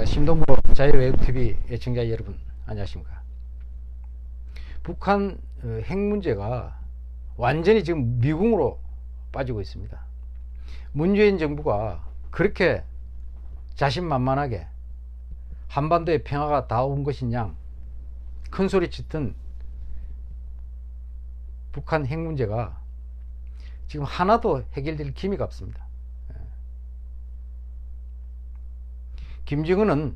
신동보 자유외국TV 애청자 여러분 안녕하십니까. 북한 핵 문제가 완전히 지금 미궁으로 빠지고 있습니다. 문재인 정부가 그렇게 자신만만하게 한반도의 평화가 다 온 것이냐 큰소리 치던 북한 핵 문제가 지금 하나도 해결될 기미가 없습니다. 김정은은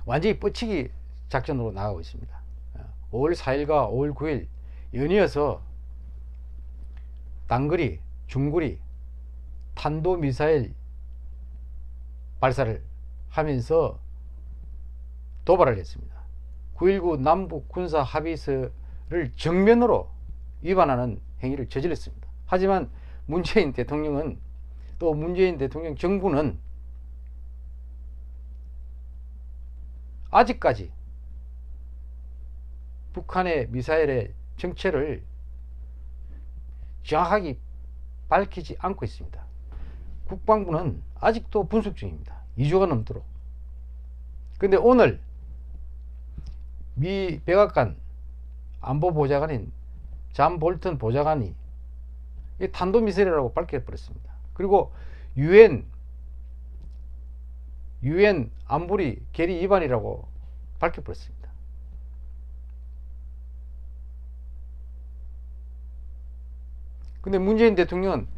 완전히 뻗치기 작전으로 나가고 있습니다. 5월 4일과 5월 9일 연이어서 단거리, 중거리 탄도미사일 발사를 하면서 도발을 했습니다. 9.19 남북 군사 합의서를 정면으로 위반하는 행위를 저질렀습니다. 하지만 문재인 대통령은 또 문재인 대통령 정부는 아직까지 북한의 미사일의 정체를 정확하게 밝히지 않고 있습니다. 국방부는 아직도 분석 중입니다. 2주가 넘도록. 그런데 오늘 미 백악관 안보보좌관인 잠 볼턴 보좌관이 탄도미사일이라고 밝혀버렸습니다. 그리고 유엔 안보리 결의 위반이라고 밝혀버렸습니다. 근데 문재인 대통령은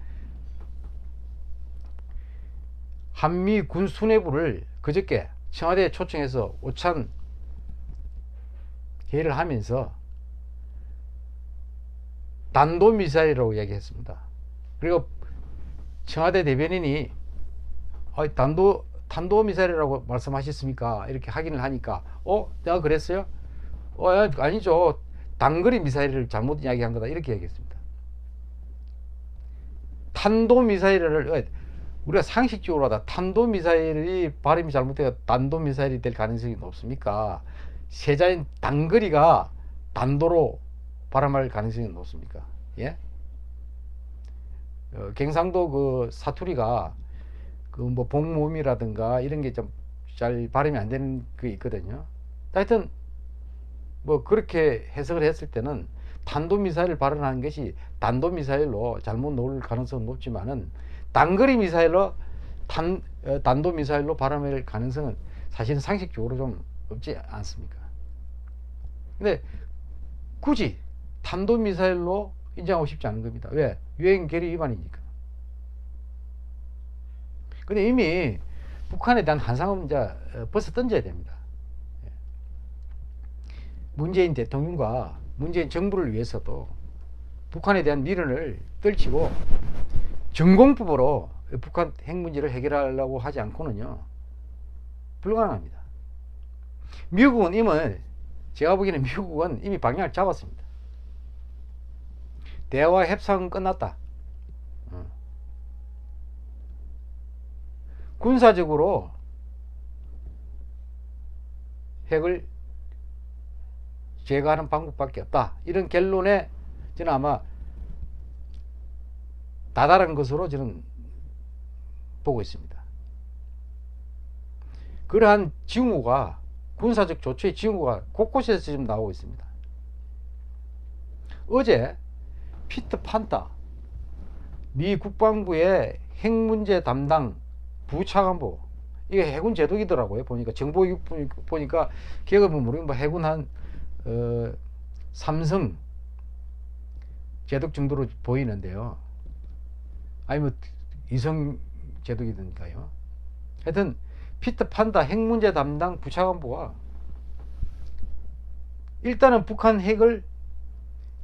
한미 군 수뇌부를 그저께 청와대에 초청해서 오찬 회의를 하면서 단도미사일이라고 얘기했습니다. 그리고 청와대 대변인이 탄도미사일이라고 말씀하셨습니까? 이렇게 확인을 하니까 내가 그랬어요? 아니죠. 단거리 미사일을 잘못 이야기한 거다. 이렇게 얘기했습니다. 탄도미사일을 우리가 상식적으로 하다 탄도미사일이 발음이 잘못되어 단도미사일이 될 가능성이 높습니까? 세자인 단거리가 단도로 발음할 가능성이 높습니까? 예? 경상도 그 사투리가 그 뭐 복모음이라든가 이런 게 좀 잘 발음이 안 되는 게 있거든요. 하여튼 뭐 그렇게 해석을 했을 때는 탄도미사일을 발언하는 것이 단도미사일로 잘못 나올 가능성은 높지만은 단거리 미사일로 단도미사일로 발언할 가능성은 사실은 상식적으로 좀 없지 않습니까? 근데 굳이 탄도미사일로 인정하고 싶지 않은 겁니다. 왜? 유엔 결의 위반이니까. 근데 이미 북한에 대한 한상은 이제 벌써 던져야 됩니다. 문재인 대통령과 문재인 정부를 위해서도 북한에 대한 미련을 떨치고 전공법으로 북한 핵 문제를 해결하려고 하지 않고는요 불가능합니다. 미국은 제가 보기에는 미국은 이미 방향을 잡았습니다. 대화 협상은 끝났다. 군사적으로 핵을 제거하는 방법밖에 없다. 이런 결론에 저는 아마 다다른 것으로 저는 보고 있습니다. 그러한 징후가 군사적 조치의 징후가 곳곳에서 지금 나오고 있습니다. 어제 피터 판타 미 국방부의 핵 문제 담당 부차관보, 이게 해군 제독이더라고요. 보니까 정보 보니까 기억을 모르겠는데 해군 한 삼성 제독 정도로 보이는데요. 아니면 이성 제독이니까요. 하여튼 피터 판다 핵 문제 담당 부차관보가 일단은 북한 핵을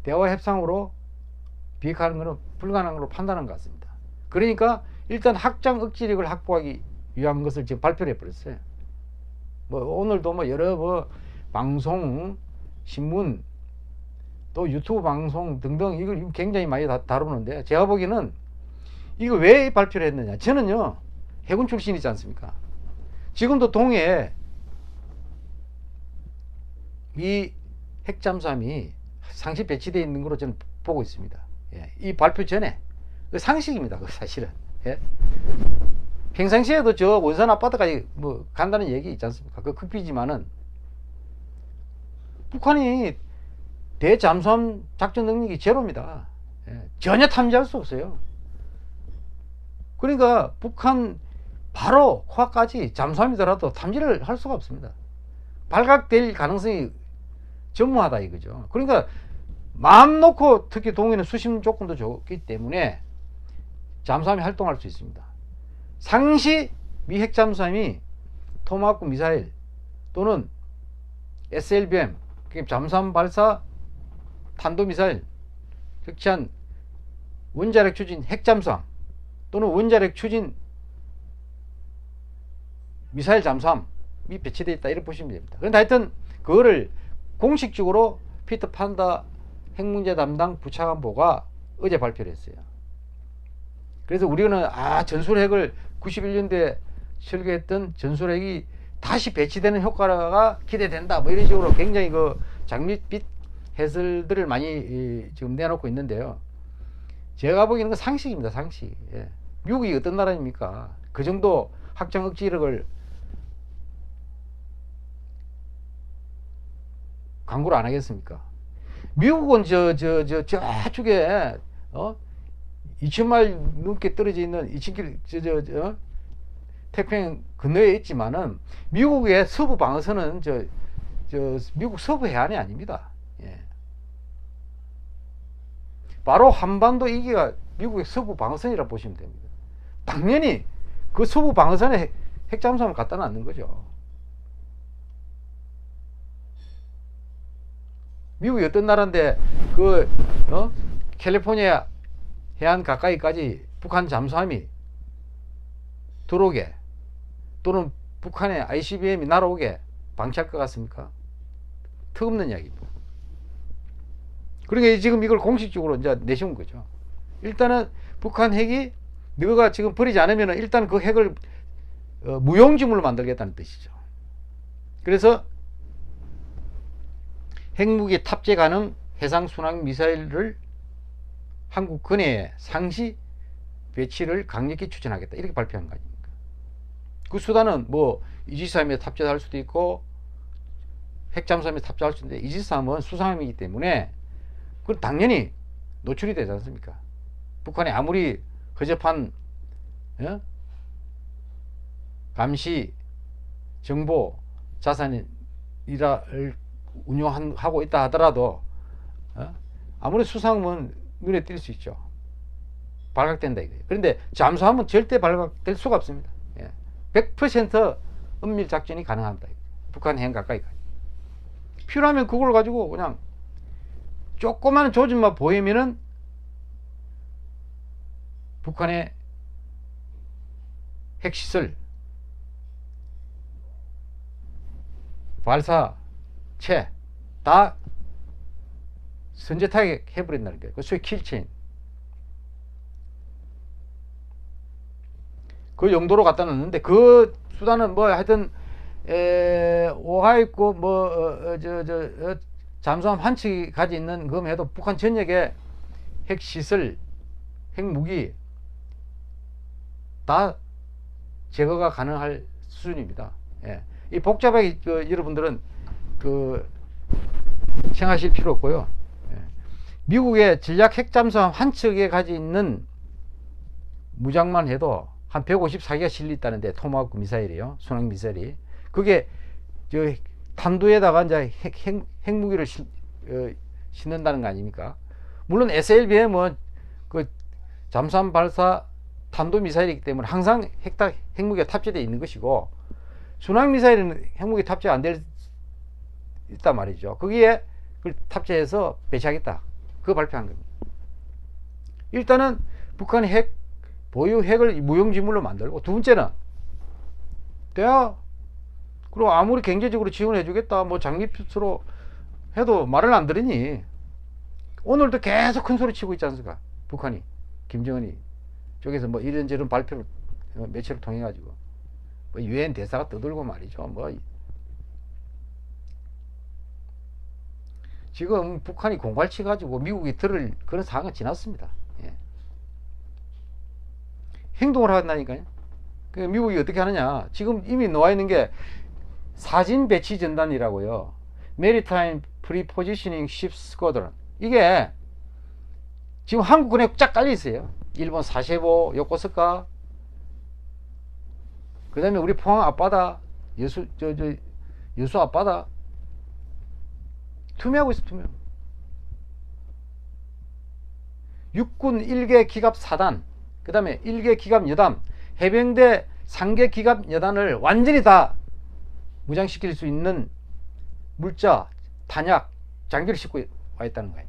대화 협상으로 비핵화하는 것은 불가능한 걸로 판단한 것 같습니다. 그러니까 일단 확장 억지력을 확보하기 위한 것을 지금 발표를 해버렸어요. 뭐 오늘도 뭐 여러 방송, 신문, 또 유튜브 방송 등등 이걸 굉장히 많이 다루는데 제가 보기에는 이거 왜 발표를 했느냐. 저는요 해군 출신이지 않습니까? 지금도 동해에 이 핵잠수함이 상시 배치되어 있는 걸로 저는 보고 있습니다. 이 발표 전에 상식입니다. 사실은. 예? 평상시에도 저 원산 아파트까지 뭐 간다는 얘기 있지 않습니까? 그 극비지만은 북한이 대잠수함 작전 능력이 제로입니다. 예, 전혀 탐지할 수 없어요. 그러니까 북한 바로 코앞까지 잠수함이더라도 탐지를 할 수가 없습니다. 발각될 가능성이 전무하다 이거죠. 그러니까 마음 놓고 특히 동해는 수심 조건도 좋기 때문에 잠수함이 활동할 수 있습니다. 상시 미 핵잠수함이 토마호크 미사일 또는 SLBM 잠수함 발사 탄도미사일 격치한 원자력 추진 핵잠수함 또는 원자력 추진 미사일 잠수함이 배치되어 있다 이렇게 보시면 됩니다. 그런데 하여튼 그거를 공식적으로 피터 판다 핵문제 담당 부차관보가 어제 발표를 했어요. 그래서 우리는 전술핵을 91년도에 설계했던 전술핵이 다시 배치되는 효과가 기대된다 뭐 이런 식으로 굉장히 그 장밋빛 해설들을 많이 지금 내놓고 있는데요. 제가 보기에는 그 상식입니다. 상식. 예. 미국이 어떤 나라입니까? 그 정도 확장 억지력을 강구를 안 하겠습니까? 미국은 저쪽에 2,000마일 넘게 떨어져 있는 2,000km 태평양 근처에 있지만은 미국의 서부 방어선은 미국 서부 해안이 아닙니다. 예. 바로 한반도 이기가 미국의 서부 방어선이라고 보시면 됩니다. 당연히 그 서부 방어선에 핵잠수함을 갖다 놨는 거죠. 미국이 어떤 나라인데 캘리포니아 해안 가까이까지 북한 잠수함이 들어오게 또는 북한의 ICBM이 날아오게 방치할 것 같습니까? 턱없는 이야기고. 그러니까 지금 이걸 공식적으로 이제 내세운 거죠. 일단은 북한 핵이 너가 지금 버리지 않으면 일단 그 핵을 무용지물로 만들겠다는 뜻이죠. 그래서 핵무기 탑재 가능 해상 순항 미사일을 한국 근해에 상시 배치를 강력히 추진하겠다 이렇게 발표한 거 아닙니까? 그 수단은 뭐 이지스함에 탑재할 수도 있고 핵잠수함에 탑재할 수 있는데 이지스함은 수상함이기 때문에 그건 당연히 노출이 되지 않습니까? 북한이 아무리 허접한 감시 정보 자산이라를 운용하고 있다 하더라도 아무리 수상하면 눈에 띌 수 있죠. 발각된다 이거예요. 그런데 잠수함은 절대 발각될 수가 없습니다. 100% 은밀 작전이 가능합니다. 북한 해안 가까이까지. 필요하면 그걸 가지고 그냥 조그마한 조짐만 보이면은 북한의 핵시설 발사체 다 선제 타격 해버린다는 거예요. 그 소위 킬체인. 그 용도로 갖다 놨는데 그 수단은 뭐 하여튼 오하 있고 잠수함 한 척이 가지고 있는 그럼 해도 북한 전역에 핵시설, 핵무기 다 제거가 가능할 수준입니다. 예. 이 복잡하게 여러분들은 생각하실 필요 없고요. 예. 미국의 전략 핵잠수함 한 척에 가지고 있는 무장만 해도 한 154개가 실려 있다는데 토마호크 미사일이요, 순항 미사일이. 그게 탄두에다가 이제 핵무기를 싣는다는 거 아닙니까? 물론 SLBM은 그 잠수함 발사 탄도 미사일이기 때문에 항상 핵무기가 탑재되어 있는 것이고, 순항 미사일은 핵무기 탑재 안 될 있단 말이죠. 거기에 그걸 탑재해서 배치하겠다. 그거 발표한 겁니다. 일단은 북한의 보유 핵을 무용지물로 만들고, 두 번째는 그리고 아무리 경제적으로 지원해 주겠다 뭐 장기표로 해도 말을 안 들으니 오늘도 계속 큰 소리 치고 있지 않습니까? 북한이, 김정은이 쪽에서 뭐 이런저런 발표를 매체를 통해 가지고 뭐 유엔 대사가 떠들고 말이죠. 뭐 지금 북한이 공갈치 가지고 미국이 들을 그런 상황은 지났습니다. 예. 행동을 한다니까요. 그 미국이 어떻게 하느냐? 지금 이미 나와 있는 게 사진 배치 전단이라고요. Maritime Prepositioning Ship Squadron. 이게 지금 한국군에 쫙 깔려 있어요. 일본 사세보, 요코스카, 그 다음에 우리 포항 앞바다, 여수 앞바다. 투명하고 있어, 투명. 육군 1개 기갑 4단, 그 다음에 1개 기갑 여단, 해병대 3개 기갑 여단을 완전히 다 무장시킬 수 있는 물자, 탄약, 장비를 싣고 와 있다는 거예요.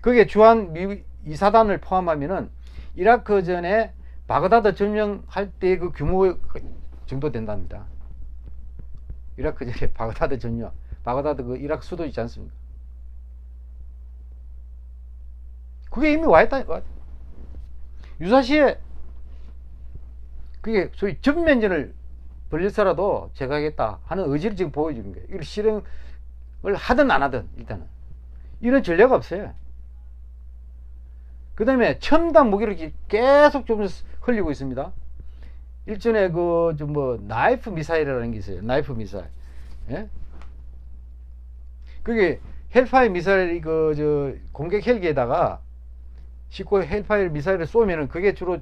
거기에 주한 미 2사단을 포함하면은 이라크 전에 바그다드 점령할 때 그 규모 정도 된답니다. 이라크 전에 바그다드 점령, 바그다드 그 이라크 수도 있지 않습니까? 그게 이미 와 있다. 유사시에 그게 소위 전면전을 벌려서라도 제가 하겠다 하는 의지를 지금 보여주는 거예요. 이걸 실행을 하든 안 하든 일단은 이런 전례가 없어요. 그 다음에 첨단 무기를 계속 좀 흘리고 있습니다. 일전에 그 좀 뭐 나이프 미사일이라는 게 있어요. 나이프 미사일. 예? 그게 헬파이어 미사일이 그 저 공격 헬기에다가 싣고 헬파이어 미사일을 쏘면은 그게 주로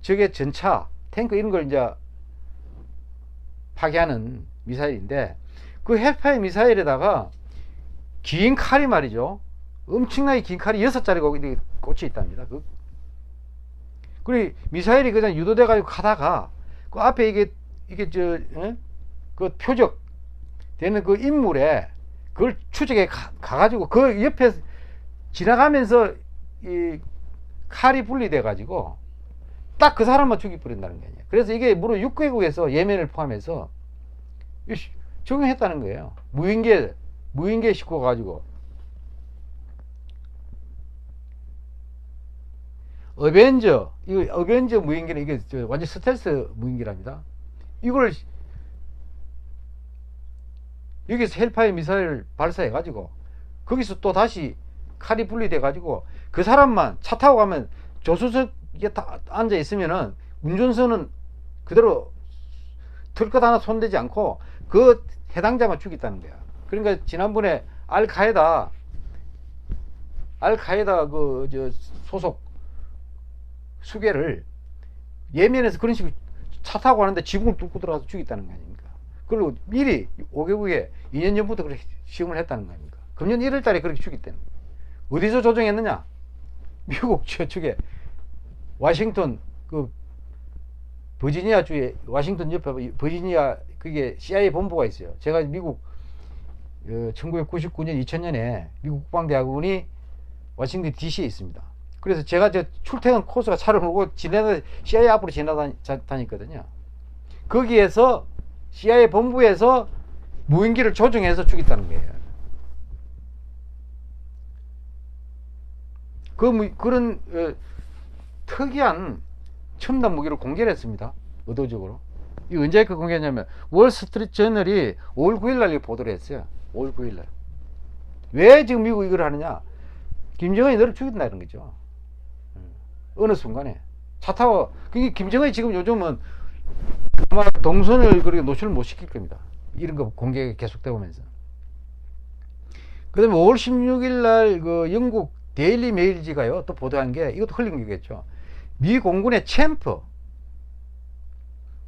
적의 전차, 탱크 이런 걸 이제 파괴하는 미사일인데 그 헬파이어 미사일에다가 긴 칼이 말이죠. 엄청나게 긴 칼이 6자리가 이렇게 꽂혀 있답니다. 그리고 미사일이 그냥 유도돼 가지고 가다가 그 앞에 이게 그 표적 되는 그 인물에 그걸 추적해 가가지고 그 옆에 지나가면서 이 칼이 분리돼 가지고 딱 그 사람만 죽여버린다는 게 아니에요. 그래서 이게 무려 6개국에서 예멘을 포함해서 적용했다는 거예요. 무인기에 싣고 가지고 어벤져 무인기는 이게 완전 스텔스 무인기랍니다. 이걸 여기서 헬파이어 미사일을 발사해 가지고 거기서 또 다시 칼이 분리돼 가지고 그 사람만 차 타고 가면 조수석에 앉아 있으면은 운전선은 그대로 털것 하나 손대지 않고 그 해당자만 죽였다는 거야. 그러니까 지난번에 알카에다 그 저 소속 수계를 예멘에서 그런 식으로 차 타고 가는데 지붕을 뚫고 들어가서 죽였다는 거 아닙니까? 그리고 미리 5개국에 2년 전부터 그렇게 시험을 했다는 거 아닙니까? 금년 1월 달에 그렇게 죽였다는 거예요. 어디서 조정했느냐? 미국 저쪽에 워싱턴 그 버지니아 주에 워싱턴 옆에 버지니아 그게 CIA 본부가 있어요. 제가 미국 1999년 2000년에 미국 국방대학원이 워싱턴 DC에 있습니다. 그래서 제가 저 출퇴근 코스가 차를 몰고 CIA 앞으로 지나다녔거든요. 거기에서 CIA 본부에서 무인기를 조종해서 죽였다는 거예요. 그런 특이한 첨단 무기를 공개를 했습니다. 의도적으로. 이 언제 그 공개했냐면 월스트리트 저널이 5월 9일 날 보도를 했어요. 5월 9일 날. 왜 지금 미국이 이걸 하느냐? 김정은이 너를 죽인다 이런 거죠. 어느 순간에 차 타고 그게 김정은이 지금 요즘은 아마 동선을 그렇게 노출을 못 시킬 겁니다. 이런 거 공개가 계속되고 오면서. 그 다음에 5월 16일 날 그 영국 데일리 메일지가요 또 보도한 게 이것도 흘린 거겠죠. 미 공군의 챔프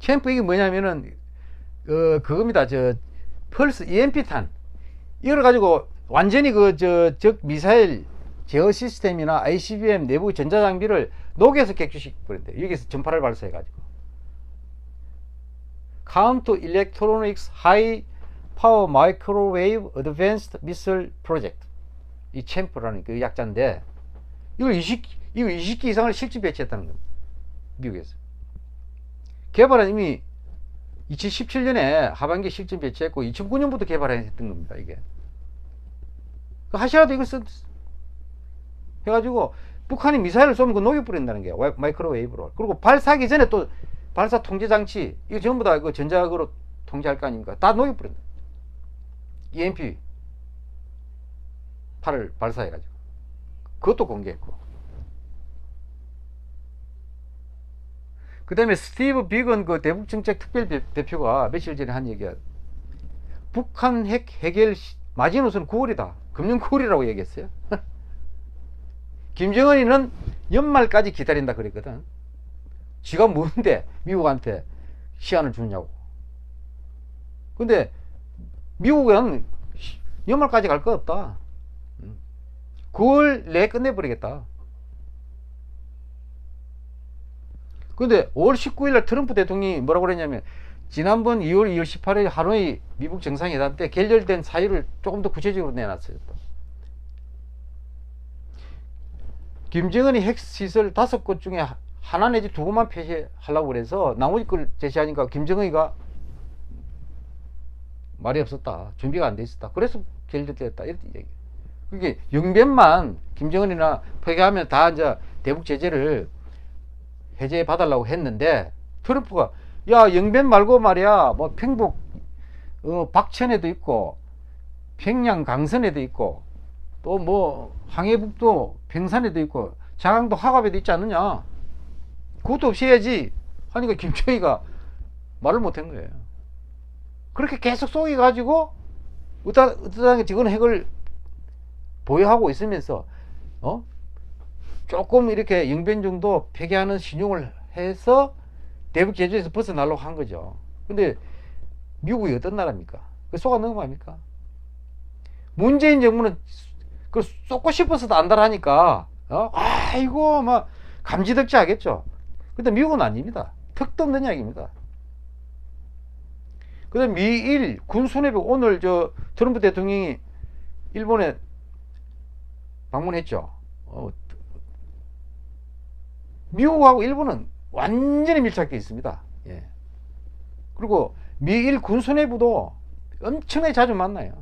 이게 뭐냐면은 그겁니다. 저 펄스 EMP탄 이걸 가지고 완전히 적 미사일 제어 시스템이나 ICBM 내부 전자장비를 녹여서 객추시켜버린대요. 여기서 전파를 발사해가지고. Counter Electronics High Power Microwave Advanced Missile Project. 이 챔프라는 그 약자인데, 이거 20기 이상을 실제 배치했다는 겁니다. 미국에서. 개발은 이미 2017년에 하반기 실전 배치했고, 2009년부터 개발했던 겁니다, 이게. 하시라도 이걸 해가지고 북한이 미사일을 쏘면 그 녹여버린다는 게 마이크로웨이브로. 그리고 발사하기 전에 또 발사 통제 장치 이거 전부 다 그 전자적으로 통제할 거 아닙니까? 다 녹여버린다. EMP 8을 발사해가지고 그것도 공개했고. 그 다음에 스티브 비건 그 대북정책 특별대표가 며칠 전에 한 얘기야. 북한 핵 해결 마지노선 9월이다. 금년 9월이라고 얘기했어요. 김정은이는 연말까지 기다린다 그랬거든. 지가 뭔데 미국한테 시한을 주냐고. 근데 미국은 연말까지 갈 거 없다. 9월 내에 끝내버리겠다. 근데 5월 19일날 트럼프 대통령이 뭐라고 그랬냐면, 지난번 2월 18일 하노이 미국 정상회담 때 결렬된 사유를 조금 더 구체적으로 내놨어요. 또. 김정은이 핵시설 5곳 중에 하나 내지 2곳만 폐쇄하려고 그래서 나머지 걸 제시하니까 김정은이가 말이 없었다. 준비가 안 돼 있었다. 그래서 결렬됐다. 이렇게 얘기. 그게 영변만 김정은이나 폐쇄하면 다 이제 대북 제재를 해제해 봐달라고 했는데, 트럼프가 야, 영변 말고 말이야, 뭐 평북 박천에도 있고 평양 강선에도 있고 또 뭐 항해북도 평산에도 있고 자강도 화갑에도 있지 않느냐, 그것도 없이 해야지 하니까 김정희가 말을 못한 거예요. 그렇게 계속 속여가지고 으따하게 지금 핵을 보유하고 있으면서 조금 이렇게 영변 정도 폐기하는 신용을 해서 대북 제재에서 벗어나려고 한 거죠. 근데 미국이 어떤 나라입니까? 속았는 거 아닙니까? 문재인 정부는 그 쏟고 싶어서도 안달하니까 아이고 막 감지덕지 하겠죠. 근데 미국은 아닙니다. 턱도 없는 이야기입니다. 그 다음 미일 군수뇌부, 오늘 저 트럼프 대통령이 일본에 방문했죠. 미국하고 일본은 완전히 밀착되어 있습니다. 예. 그리고 미일 군수뇌부도 엄청나게 자주 만나요.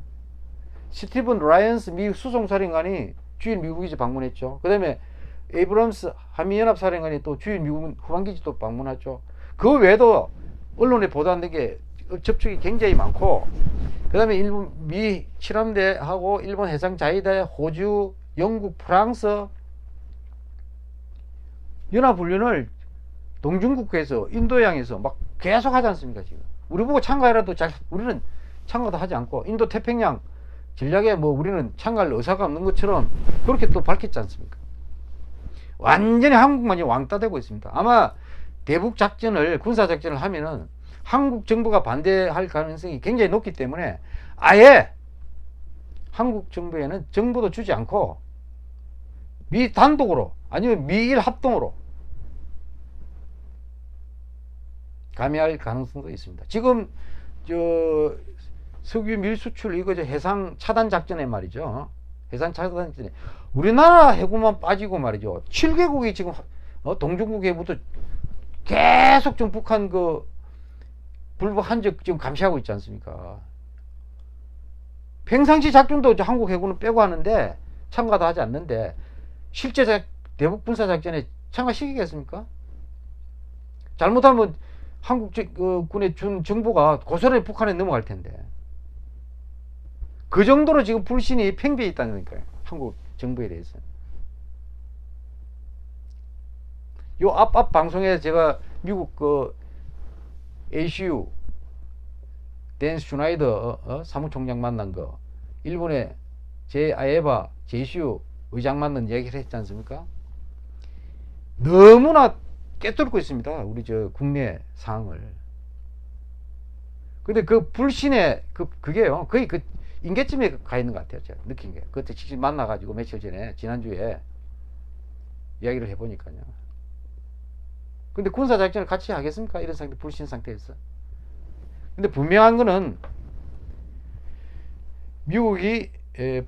스티븐 라이언스 미 수송사령관이 주일 미국기지 방문했죠. 그 다음에 에이브럼스 한미연합사령관이 또 주일 미국 후방기지 또 방문했죠. 그 외에도 언론에 보도한 게 접촉이 굉장히 많고, 그 다음에 일본 미 칠함대하고 일본 해상자위대, 호주, 영국, 프랑스 연합훈련을 동중국해에서 인도양에서 막 계속 하지 않습니까? 지금 우리 보고 참가해라도 우리는 참가도 하지 않고, 인도 태평양 전략에 뭐 우리는 참가할 의사가 없는 것처럼 그렇게 또 밝혔지 않습니까? 완전히 한국만이 왕따 되고 있습니다. 아마 대북 작전을, 군사 작전을 하면은 한국 정부가 반대할 가능성이 굉장히 높기 때문에 아예 한국 정부에는 정보도 주지 않고 미 단독으로 아니면 미일 합동으로 감행할 가능성도 있습니다. 지금 저 석유 밀수출 이거 해상 차단 작전에 말이죠. 해상 차단 작전에 우리나라 해군만 빠지고 말이죠. 7개국이 지금 동중국해부터 계속 좀 북한 그 불법 한적 지금 감시하고 있지 않습니까? 평상시 작전도 한국 해군은 빼고 하는데 참가도 하지 않는데 실제 대북 군사 작전에 참가시키겠습니까? 잘못하면 한국 군의 준 정보가 고스란히 북한에 넘어갈 텐데, 그 정도로 지금 불신이 팽배해 있다는 거예요. 한국 정부에 대해서. 요 앞 방송에 제가 미국 그 ACU 댄 슈나이더 사무총장 만난 거, 일본의 제 아에바 제이슈 의장 만난 얘기를 했지 않습니까? 너무나 깨뚫고 있습니다. 우리 저 국내 상황을. 근데 그 불신의 그게요. 거의 그 인계점에 가 있는 것 같아요. 제가 느낀 게. 그때 직접 만나가지고 며칠 전에, 지난주에 이야기를 해보니까요. 근데 군사작전을 같이 하겠습니까? 이런 상태, 불신 상태에서. 근데 분명한 거는 미국이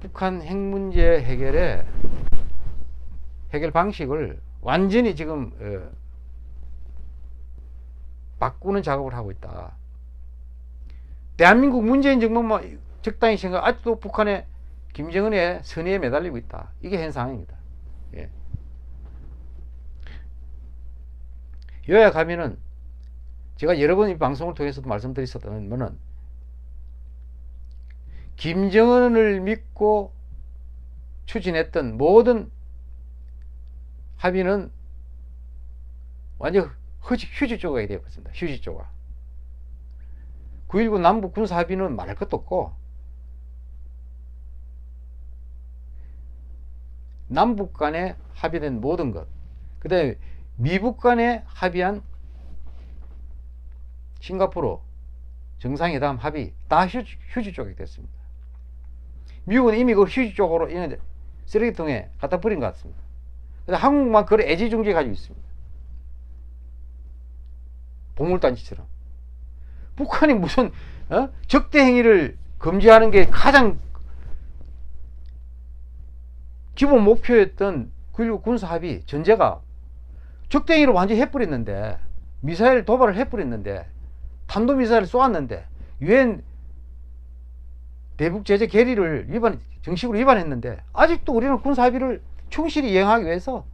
북한 핵 문제 해결 방식을 완전히 지금 바꾸는 작업을 하고 있다. 대한민국 문재인 정부만 적당히 생각, 아직도 북한의 김정은의 선의에 매달리고 있다. 이게 현 상황입니다. 예. 요약하면은 제가 여러 번 이 방송을 통해서도 말씀드렸었다면은, 김정은을 믿고 추진했던 모든 합의는 완전 휴지 조각이 되어버렸습니다. 휴지 조각. 9.19 남북 군사 합의는 말할 것도 없고, 남북 간에 합의된 모든 것, 그 다음에 미북 간에 합의한 싱가포르 정상회담 합의 다 휴지 조각이 됐습니다. 미국은 이미 그 휴지 조각으로 쓰레기통에 갖다 버린 것 같습니다. 그래서 한국만 그걸 애지중지 가지고 있습니다. 보물단지처럼. 북한이 무슨 적대 행위를 금지하는 게 가장 기본 목표였던 9.19 군사합의 전제가 적대 행위를 완전히 해버렸는데, 미사일 도발을 해버렸는데, 탄도미사일을 쏘았는데, 유엔 대북 제재 결의를 정식으로 위반했는데, 아직도 우리는 군사합의를 충실히 이행하기 위해서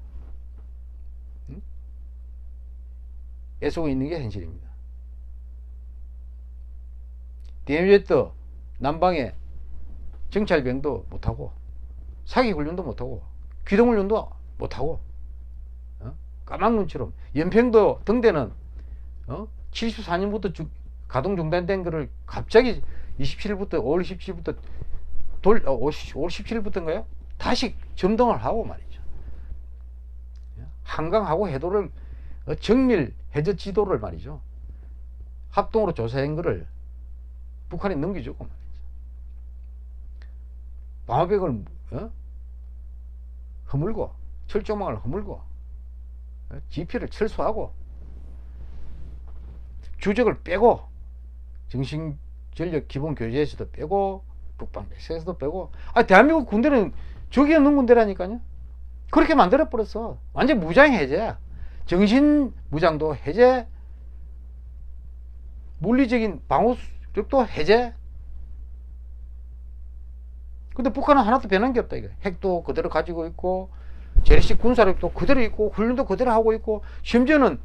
애쓰고 있는 게 현실입니다. DMZ 남방에 정찰병도 못하고, 사기훈련도 못하고, 기동훈련도 못하고, 까막눈처럼 연평도 등대는 74년부터 가동 중단된 거를 갑자기 27일부터 5월 27일부터 5월 17일부터인가요? 다시 점등을 하고 말이죠. 한강하고 해도를 정밀 해저 지도를 말이죠. 합동으로 조사한 거를 북한에 넘겨주고 말이죠. 방어벽을 허물고, 철조망을 허물고, 지피를 철수하고, 주적을 빼고, 정신전력 기본교재에서도 빼고, 북방백서에서도 빼고, 대한민국 군대는 적이 없는 군대라니까요. 그렇게 만들어버렸어. 완전 무장해제, 정신무장도 해제, 물리적인 방어력도 해제. 근데 북한은 하나도 변한 게 없다 이거. 핵도 그대로 가지고 있고, 재래식 군사력도 그대로 있고, 훈련도 그대로 하고 있고, 심지어는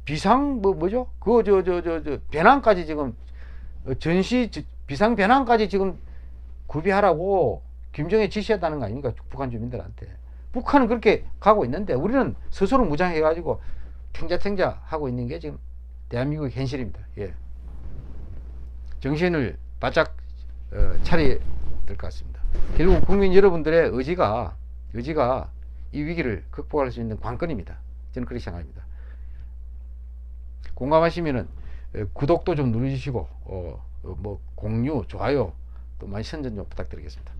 비상 뭐죠? 배낭까지 지금 전시 비상 배낭까지 지금 구비하라고 김정일 지시했다는 거 아닙니까? 북한 주민들한테. 북한은 그렇게 가고 있는데 우리는 스스로 무장해 가지고 탱자탱자 하고 있는 게 지금 대한민국의 현실입니다. 예. 정신을 바짝 차려야 될 것 같습니다. 결국 국민 여러분들의 의지가 이 위기를 극복할 수 있는 관건입니다. 저는 그렇게 생각합니다. 공감하시면은 구독도 좀 눌러주시고 공유, 좋아요 또 많이 선전 좀 부탁드리겠습니다.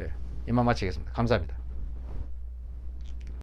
예, 이만 마치겠습니다. 감사합니다.